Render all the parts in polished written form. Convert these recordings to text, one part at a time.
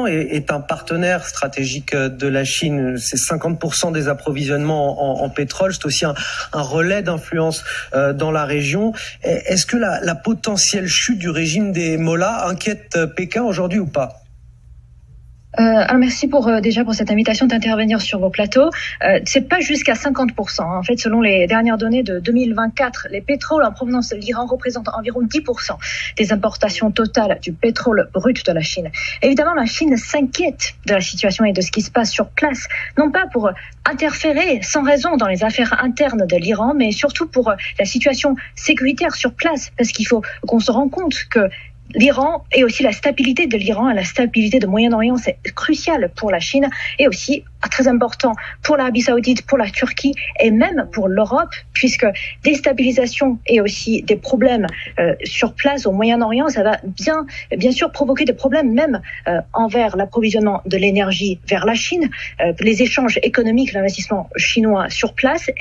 est un partenaire stratégique de la Chine. C'est 50% des approvisionnements en pétrole. C'est aussi un relais d'influence dans la région. Est-ce que la potentielle chute du régime des mollahs inquiète Pékin aujourd'hui ou pas ? Alors merci déjà pour cette invitation d'intervenir sur vos plateaux. C'est pas jusqu'à 50%. En fait, selon les dernières données de 2024, les pétroles en provenance de l'Iran représentent environ 10% des importations totales du pétrole brut de la Chine. Évidemment, la Chine s'inquiète de la situation et de ce qui se passe sur place, non pas pour interférer sans raison dans les affaires internes de l'Iran, mais surtout pour la situation sécuritaire sur place, parce qu'il faut qu'on se rende compte que l'Iran et aussi la stabilité de l'Iran et la stabilité du Moyen-Orient, c'est crucial pour la Chine et aussi très important pour l'Arabie Saoudite, pour la Turquie et même pour l'Europe, puisque déstabilisation et aussi des problèmes sur place au Moyen-Orient, ça va bien sûr provoquer des problèmes même envers l'approvisionnement de l'énergie vers la Chine, les échanges économiques, l'investissement chinois sur place,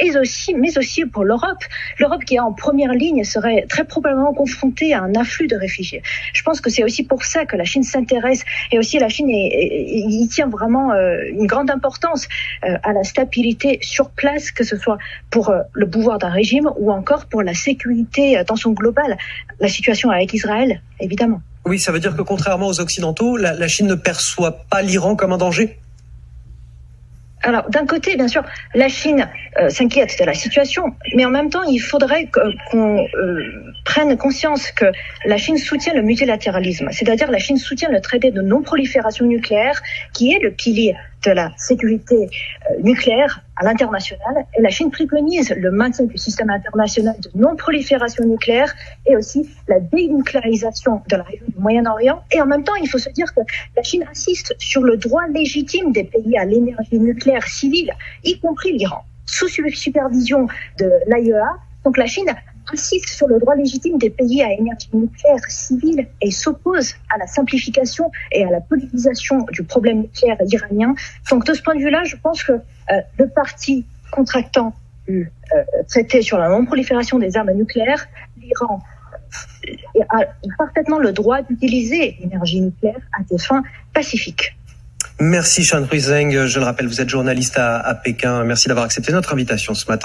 mais aussi pour l'Europe. L'Europe qui est en première ligne serait très probablement confrontée à un afflux de réfugiés. Je pense que c'est aussi pour ça que la Chine s'intéresse et aussi la Chine y tient vraiment une grande importance à la stabilité sur place, que ce soit pour le pouvoir d'un régime ou encore pour la sécurité dans son global. La situation avec Israël, évidemment. Oui, ça veut dire que contrairement aux Occidentaux, la Chine ne perçoit pas l'Iran comme un danger ? Alors, d'un côté, bien sûr, la Chine s'inquiète de la situation, mais en même temps, il faudrait qu'on prenne conscience que la Chine soutient le multilatéralisme, c'est-à-dire la Chine soutient le traité de non-prolifération nucléaire, qui est le pilier de la sécurité nucléaire à l'international, et la Chine préconise le maintien du système international de non-prolifération nucléaire et aussi la dénucléarisation de la région du Moyen-Orient. Et en même temps, il faut se dire que la Chine insiste sur le droit légitime des pays à l'énergie nucléaire civile, y compris l'Iran, sous supervision de l'AIEA. Donc la Chine insiste sur le droit légitime des pays à énergie nucléaire civile et s'oppose à la simplification et à la politisation du problème nucléaire iranien. Donc de ce point de vue-là, je pense que le parti contractant du traité sur la non-prolifération des armes nucléaires, l'Iran a parfaitement le droit d'utiliser l'énergie nucléaire à des fins pacifiques. Merci Shan Hui Zheng. Je le rappelle, vous êtes journaliste à Pékin. Merci d'avoir accepté notre invitation ce matin.